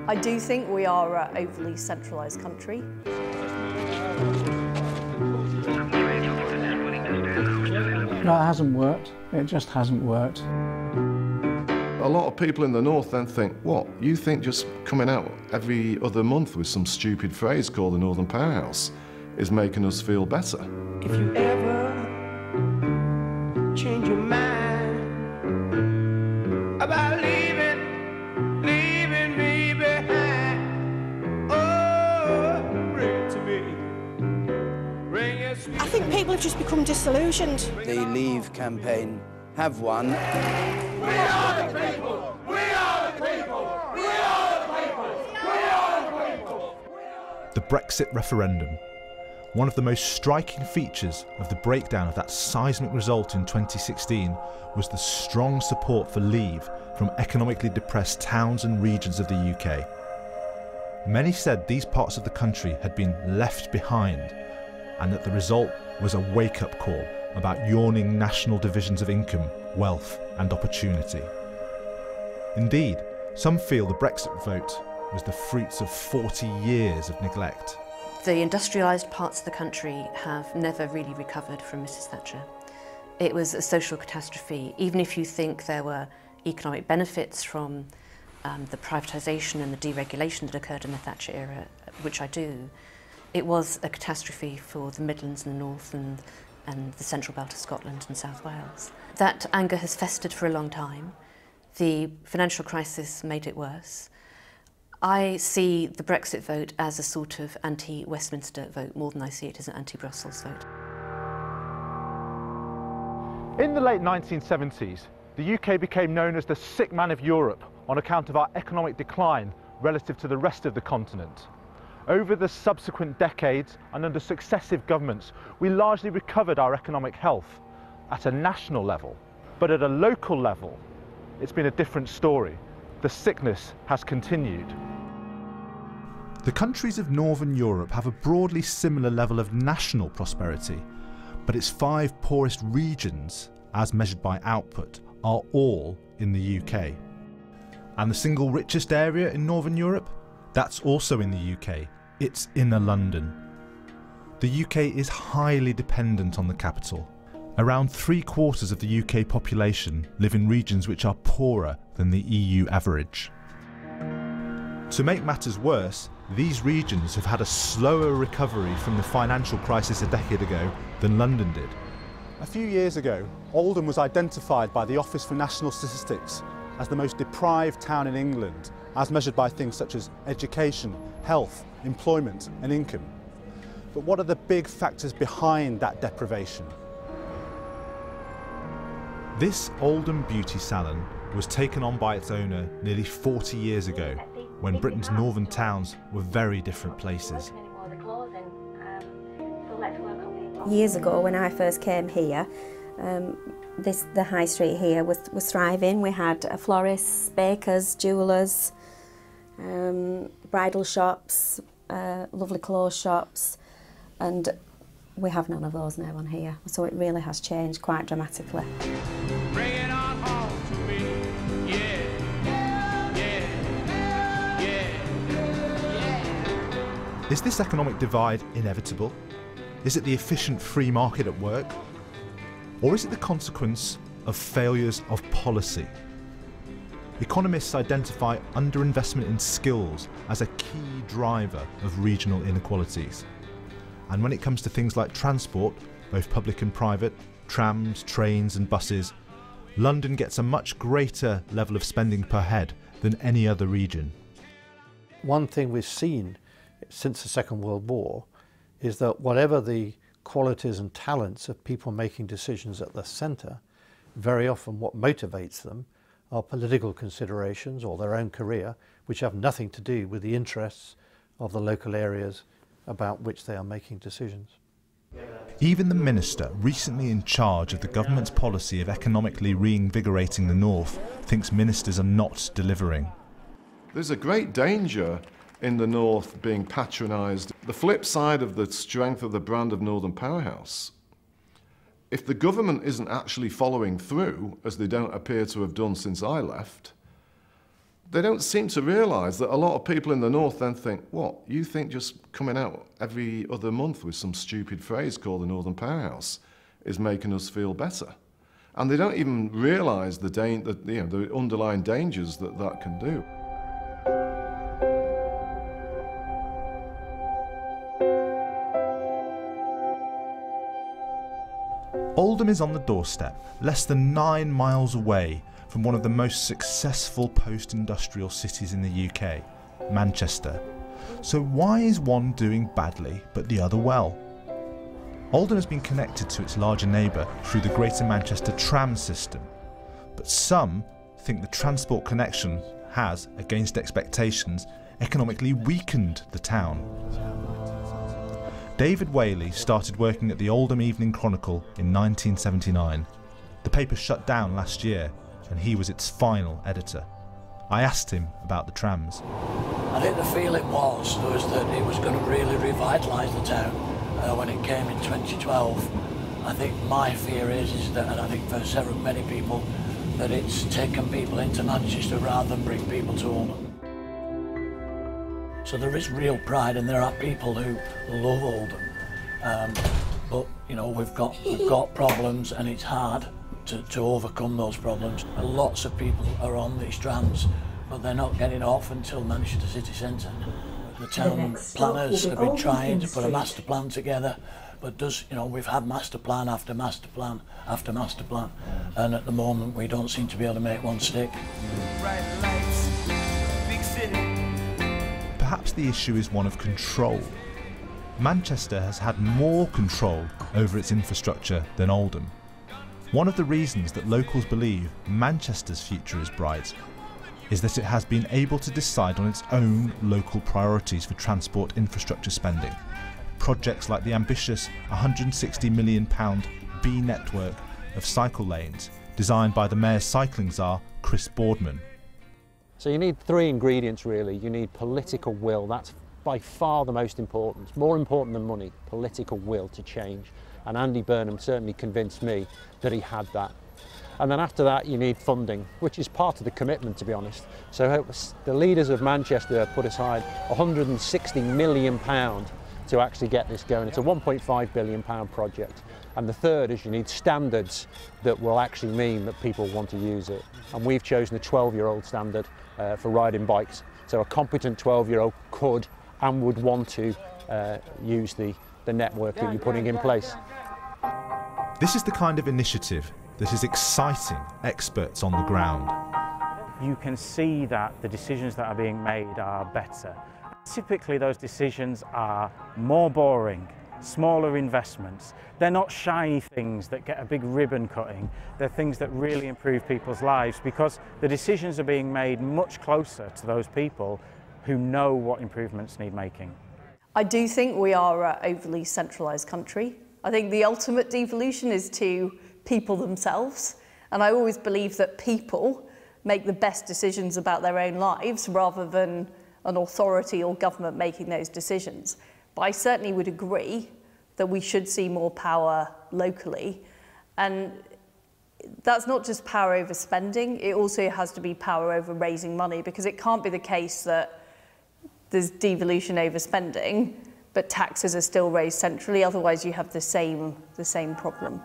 I do think we are an overly centralised country. No, it hasn't worked. It just hasn't worked. A lot of people in the north then think, what, you think just coming out every other month with some stupid phrase called the Northern Powerhouse is making us feel better? If you ever change your mind about leaving me behind, oh, bring it to me. Bring it to me. I think people have just become disillusioned. The Leave campaign have won. We are the people! We are the people! We are the people! We are the people! The Brexit referendum. One of the most striking features of the breakdown of that seismic result in 2016 was the strong support for Leave from economically depressed towns and regions of the UK. Many said these parts of the country had been left behind, and that the result was a wake-up call about yawning national divisions of income, wealth and opportunity. Indeed, some feel the Brexit vote was the fruits of 40 years of neglect. The industrialised parts of the country have never really recovered from Mrs Thatcher. It was a social catastrophe. Even if you think there were economic benefits from the privatisation and the deregulation that occurred in the Thatcher era, which I do, it was a catastrophe for the Midlands and the North and the central belt of Scotland and South Wales. That anger has festered for a long time. The financial crisis made it worse. I see the Brexit vote as a sort of anti-Westminster vote more than I see it as an anti-Brussels vote. In the late 1970s, the UK became known as the sick man of Europe on account of our economic decline relative to the rest of the continent. Over the subsequent decades and under successive governments, we largely recovered our economic health at a national level. But at a local level, it's been a different story. The sickness has continued. The countries of Northern Europe have a broadly similar level of national prosperity, but its 5 poorest regions, as measured by output, are all in the UK. And the single richest area in Northern Europe? That's also in the UK. It's inner London. The UK is highly dependent on the capital. Around 3/4 of the UK population live in regions which are poorer than the EU average. To make matters worse, these regions have had a slower recovery from the financial crisis a decade ago than London did. A few years ago, Oldham was identified by the Office for National Statistics as the most deprived town in England, as measured by things such as education, health, employment and income. But what are the big factors behind that deprivation? This Oldham beauty salon was taken on by its owner nearly 40 years ago, when Britain's northern towns were very different places. Years ago, when I first came here, the high street here was thriving. We had florists, bakers, jewellers, bridal shops, lovely clothes shops, and we have none of those now on here. So it really has changed quite dramatically. Bring it on home to me, yeah, yeah, yeah. Is this economic divide inevitable? Is it the efficient free market at work? Or is it the consequence of failures of policy? Economists identify underinvestment in skills as a key driver of regional inequalities. And when it comes to things like transport, both public and private, trams, trains and buses, London gets a much greater level of spending per head than any other region. One thing we've seen since the Second World War is that whatever the qualities and talents of people making decisions at the centre, very often what motivates them are political considerations or their own career, which have nothing to do with the interests of the local areas about which they are making decisions. Even the minister, recently in charge of the government's policy of economically reinvigorating the north, thinks ministers are not delivering. There's a great danger in the north being patronised. The flip side of the strength of the brand of Northern Powerhouse, if the government isn't actually following through, as they don't appear to have done since I left, they don't seem to realise that a lot of people in the north then think, what, you think just coming out every other month with some stupid phrase called the Northern Powerhouse is making us feel better? And they don't even realise the underlying dangers that that can do. Oldham is on the doorstep, less than 9 miles away from one of the most successful post-industrial cities in the UK, Manchester. So why is one doing badly but the other well? Oldham has been connected to its larger neighbour through the Greater Manchester tram system, but some think the transport connection has, against expectations, economically weakened the town. David Whaley started working at the Oldham Evening Chronicle in 1979. The paper shut down last year, and he was its final editor. I asked him about the trams. I think the feel it was that it was going to really revitalise the town when it came in 2012. I think my fear is that, and I think for many people, that it's taken people into Manchester rather than bring people to Oldham. So there is real pride, and there are people who love Oldham, but you know we've got problems, and it's hard to overcome those problems. Lots of people are on these trams, but they're not getting off until Manchester city centre. The town planners have been trying to put a master plan together, but we've had master plan after master plan after master plan, and at the moment we don't seem to be able to make one stick. Bright lights, big city. Perhaps the issue is one of control. Manchester has had more control over its infrastructure than Oldham. One of the reasons that locals believe Manchester's future is bright is that it has been able to decide on its own local priorities for transport infrastructure spending. Projects like the ambitious £160 million B network of cycle lanes designed by the Mayor's cycling czar, Boardman. So you need 3 ingredients really. You need political will, that's by far the most important, more important than money, political will to change. And Andy Burnham certainly convinced me that he had that. And then after that you need funding, which is part of the commitment, to be honest. So the leaders of Manchester put aside £160 million to actually get this going. It's a £1.5 billion project. And the third is you need standards that will actually mean that people want to use it. And we've chosen the 12-year-old standard for riding bikes. So a competent 12-year-old could and would want to use the network that you're putting in place. This is the kind of initiative that is exciting experts on the ground. You can see that the decisions that are being made are better. Typically those decisions are more boring, smaller investments. They're not shiny things that get a big ribbon cutting. They're things that really improve people's lives because the decisions are being made much closer to those people who know what improvements need making. I do think we are an overly centralised country. I think the ultimate devolution is to people themselves, and I always believe that people make the best decisions about their own lives rather than an authority or government making those decisions. But I certainly would agree that we should see more power locally, and that's not just power over spending, it also has to be power over raising money, because it can't be the case that there's devolution over spending, but taxes are still raised centrally, otherwise you have the same problem.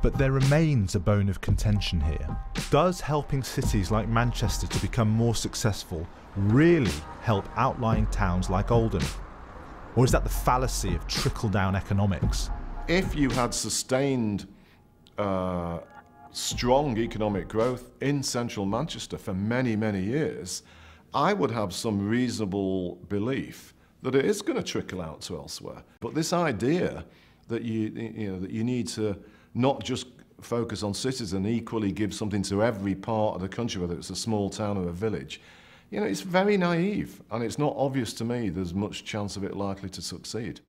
But there remains a bone of contention here. Does helping cities like Manchester to become more successful really help outlying towns like Oldham? Or is that the fallacy of trickle-down economics? If you had sustained strong economic growth in central Manchester for many, many years, I would have some reasonable belief that it is going to trickle out to elsewhere. But this idea that you need to not just focus on cities and equally give something to every part of the country, whether it's a small town or a village, it's very naive, and it's not obvious to me there's much chance of it likely to succeed.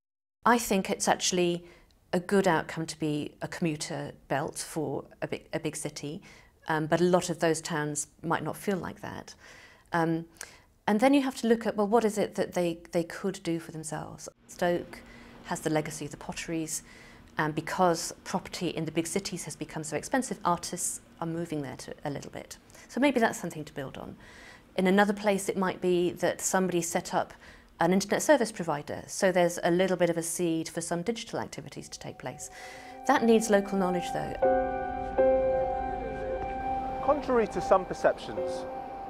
I think it's actually a good outcome to be a commuter belt for a big city, but a lot of those towns might not feel like that. And then you have to look at, well, what is it that they could do for themselves? Stoke has the legacy of the potteries, and because property in the big cities has become so expensive, artists are moving there a little bit. So maybe that's something to build on. In another place it might be that somebody set up an internet service provider, so there's a little bit of a seed for some digital activities to take place. That needs local knowledge though. Contrary to some perceptions,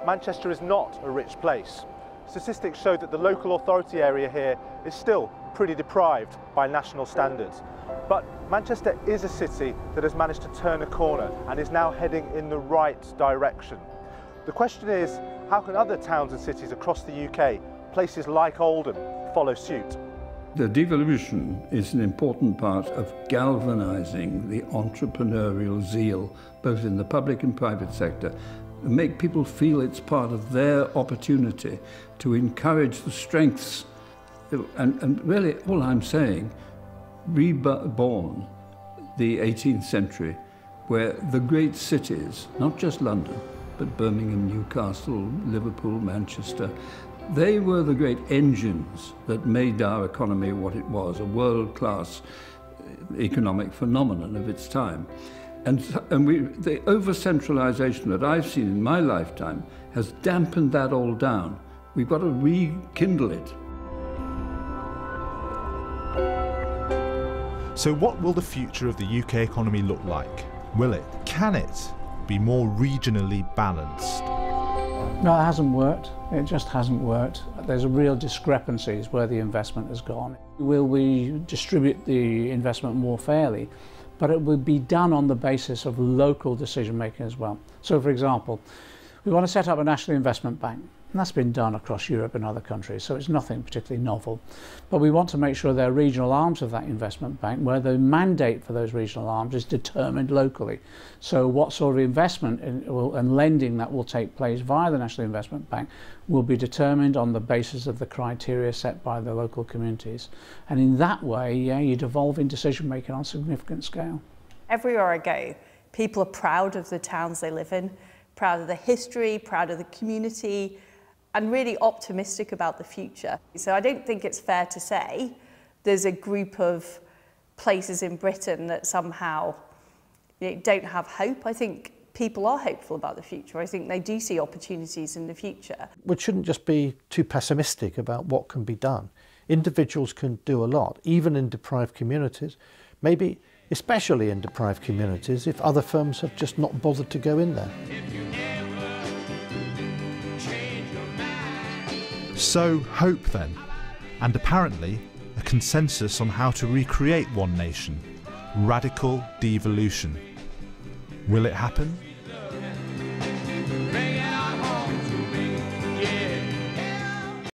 Manchester is not a rich place. Statistics show that the local authority area here is still pretty deprived by national standards. But Manchester is a city that has managed to turn a corner and is now heading in the right direction. The question is, how can other towns and cities across the UK, places like Oldham, follow suit? The devolution is an important part of galvanising the entrepreneurial zeal, both in the public and private sector, and make people feel it's part of their opportunity to encourage the strengths. And really, all I'm saying, reborn the 18th century, where the great cities, not just London, but Birmingham, Newcastle, Liverpool, Manchester, they were the great engines that made our economy what it was, a world-class economic phenomenon of its time. And the over-centralisation that I've seen in my lifetime has dampened that all down. We've got to rekindle it. So what will the future of the UK economy look like? Can it be more regionally balanced? No, it hasn't worked. It just hasn't worked. There's a real discrepancies where the investment has gone. Will we distribute the investment more fairly? But it will be done on the basis of local decision making as well. So for example, we want to set up a national investment bank. And that's been done across Europe and other countries, so it's nothing particularly novel. But we want to make sure there are regional arms of that investment bank where the mandate for those regional arms is determined locally. So what sort of investment and lending that will take place via the National Investment Bank will be determined on the basis of the criteria set by the local communities. And in that way, yeah, you devolve in decision making on a significant scale. Everywhere I go, people are proud of the towns they live in, proud of the history, proud of the community, and really optimistic about the future. So I don't think it's fair to say there's a group of places in Britain that somehow don't have hope. I think people are hopeful about the future. I think they do see opportunities in the future. We shouldn't just be too pessimistic about what can be done. Individuals can do a lot, even in deprived communities, maybe especially in deprived communities if other firms have just not bothered to go in there. So hope then, and apparently a consensus on how to recreate one nation, radical devolution. Will it happen?